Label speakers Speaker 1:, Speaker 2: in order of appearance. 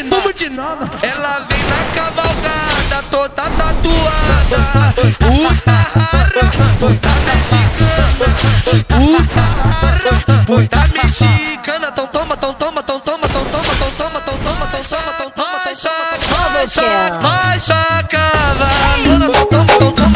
Speaker 1: Vamos de novo. Ela vem na cavalgada, toda tatuada. Puta rara, puta mexicana. Puta rara, puta mexicana. Tão toma, tão toma, tão toma, tão toma, tão toma, tão toma, tão toma, tão toma, tão toma, tão toma. Vai, cavalona, tão toma, tão toma.